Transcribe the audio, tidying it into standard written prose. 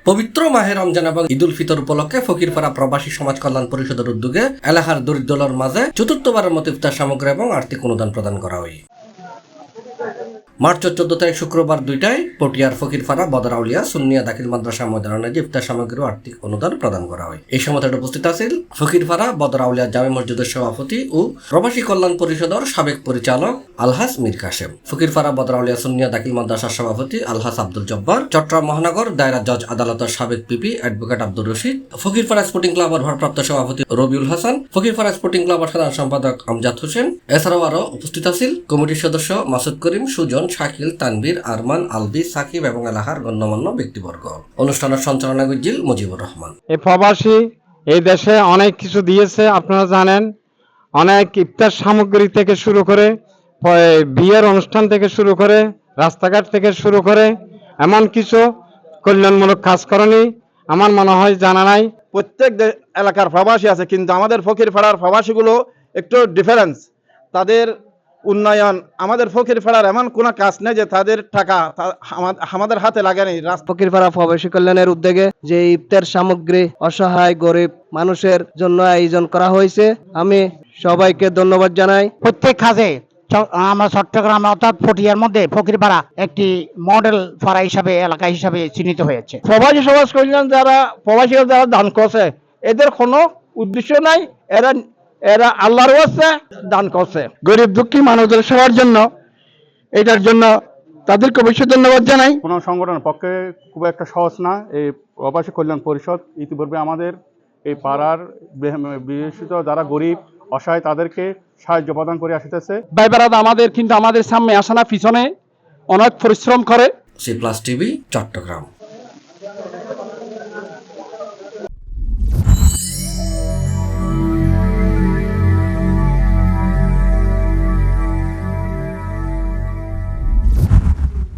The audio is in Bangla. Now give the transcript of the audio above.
পবিত্র মাহে রমজান এবং ঈদ উল ফিতর উপলক্ষে ফকিরপাড়া প্রবাসী সমাজ কল্যাণ পরিষদের উদ্যোগে এলাকার দরিদ্রদের মাঝে চতুর্থবারের মতো ইফতার সামগ্রী এবং আর্থিক অনুদান প্রদান করা হয়। মার্চ 14 তারিখ শুক্রবার 2টায় পটিয়ার ফকিরপাড়া বদরাউলিয়া সুন্নিয়া দাখিল মাদ্রাসা ময়দানে ইফতার সামগ্রী ও আর্থিক অনুদান প্রদান করা হয়। এই সময় উপস্থিত আছেন ফকিরপাড়া বদরাউলিয়া জামে মসজিদের সভাপতি ও প্রবাসী কল্যাণ পরিষদের সাবেক পরিচালক আলহাজ মীর কাসেম, ফকিরপাড়া বদরাউলিয়া সুন্নিয়া দাখিল মাদ্রাসার সভাপতি আলহাজ আব্দুল জব্বার, চট্টগ্রাম মহানগর দায়রা জজ আদালতের সাবেক PP advocate Abdur Rashid, Fakirpara sporting ক্লাবের ভারপ্রাপ্ত সভাপতি রবিউল হাসান, ফকিরপাড়া স্পোর্টিং ক্লাবের সাধারণ সম্পাদক আমজাদ হোসেন। এছাড়াও আরো উপস্থিত আছেন কমিটির সদস্য মাসুদ করিম, সুজন, শাকিল, তানবীর, আরমান, আলবি, সাকিব এবং এলাকার গণ্যমান্য ব্যক্তিবর্গ। অনুষ্ঠানের সঞ্চালনা করছিলেন মুজিবুর রহমান। এই প্রবাসী এই দেশে অনেক কিছু দিয়েছে, আপনারা জানেন। অনেক ইফতার সামগ্রী থেকে শুরু করে, বিয়ের অনুষ্ঠান থেকে শুরু করে, রাস্তাঘাট থেকে শুরু করে এমন কিছু কল্যাণমূলক কাজ করেনি আমার মনে হয় জানা নাই। প্রত্যেক এলাকার প্রবাসী আছে, কিন্তু আমাদের ফকিরপাড়ার প্রবাসীগুলো একটু ডিফারেন্স। তাদের উন্নয়ন, আমাদের ফকিরপাড়ার এমন কোনো কাজ নেই যে তাদের টাকা আমাদের হাতে লাগেনি। ফকিরপাড়া প্রবাসী কল্যাণের উদ্যোগে যে ইফতার সামগ্রী অসহায় গরিব মানুষের জন্য আয়োজন করা হয়েছে, আমি সবাইকে ধন্যবাদ জানাই। প্রত্যেক কাজে আমরা চট্টগ্রাম অর্থাৎ পটিয়ার মধ্যে ফকিরপাড়া একটি মডেল পাড়া হিসাবে, এলাকা হিসাবে চিহ্নিত হয়েছে। প্রবাসী সমাজ কল্যাণ যারা প্রবাসীরা যারা দান করছে, এদের কোনো উদ্দেশ্য নাই, এরা আল্লাহর ওয়াস্তে দান করছে গরিব দুঃখী মানুষদের সেবার জন্য। এটার জন্য তাদেরকে অবশ্যই ধন্যবাদ জানাই। কোনো সংগঠনের পক্ষে খুব একটা সহজ না এই প্রবাসী কল্যাণ পরিষদ। ইতিপূর্বে আমাদের এই পাড়ার বিশেষত যারা গরিব অসহায় তাদেরকে সাহায্য প্রদান করে আসতেছে। ভাই বেড়াদা আমাদের কিন্তু আমাদের সামনে আসে না, পিছনে অনেক পরিশ্রম করে। C+ TV Chittagong.